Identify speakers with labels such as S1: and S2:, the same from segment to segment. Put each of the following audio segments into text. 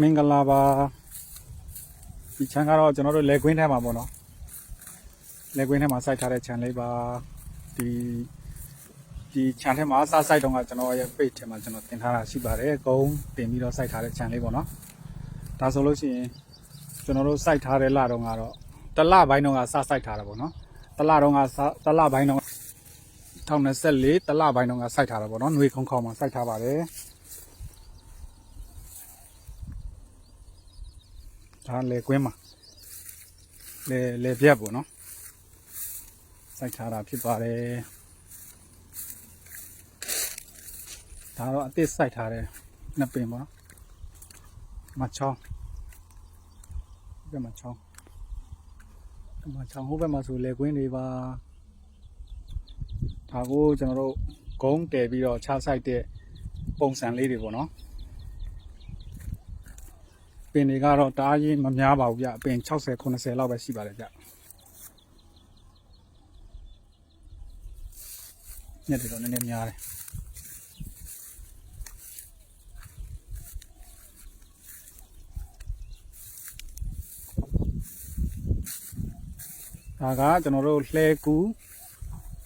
S1: မင်္ဂလာပါဒီချမ်းကတော့ကျွန်တော်တို့လက်ကွင်းထဲမှာပေါ့နော်လက်ကွင်းထဲမှာစိုက်ထားတဲ့ခြံလေးပါဒီခြံထဲမှာစစိုက်တော့ကကျွန်တော်ရဲ့ page ထဲမှာကျွန်တော်တင်ထားတာရှိပါတယ်အကုန်တင်ပြီးတော့စိုက်ထားတဲ့ခြံလေးပေါ့နော်ဒါဆိုလို့ရှိရင်ကျွန်တော်တို့စိုက်ထားတဲ့လတော့ကတော့တစ်လပိုင်းတော့ကစစိုက်ထားတာပေါ့နော်တစ်လပိုင်းတော့2024တစ်လပိုင်းတော့ကစိုက်ထားတာပေါ့နော်နှွေခုံခေါင်မှာစိုက်ထားပါတယ်ဒါလေကွင်းမှာလေပြက်ပေါ့နော်စိုက်ထားတာဖြစ်ပါတယ်ဒါတော့အသစ်စိုက်ထားတယ်နှစ်ပင်ပေါ့နော်မချောင်းဟိုဘက်မှာချောင်းဟိုဘက်မှာဆိုလေကွင်းတွေပါဒါကိုကျွန်တော်တို့ဂုံးတည်ပြီးတော့ချစိုက်တဲ့ပုံစံလေးတွေပေါ့နော်ပင်တွေကတော့တအားကြီးမများပါဘူးဗျအပင်60 90လောက်ပဲရှိပါတယ်ဗျညက်တွေတော့နည်းနည်းများတယ်ဒါကကျွန်တော်တို့လှဲကူ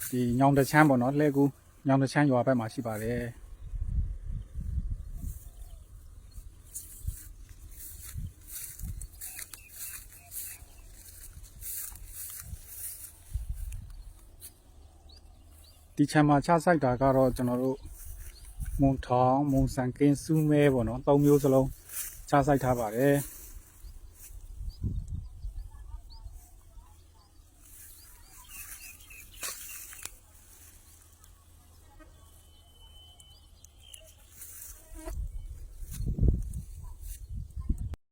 S1: ဒီညောင်တချမ်းပေါ့နော်လှဲကူညောင်တချမ်းရွာဘက်မှာရှိပါတယ်ဒီချမ်းမှာချစိုက်တာကတော့ကျွန်တော်တို့မုံထောင်မုံစံကင်းစူးမဲပေါ့နော်၃မျိုးစလုံးချစိုက်ထားပါတယ်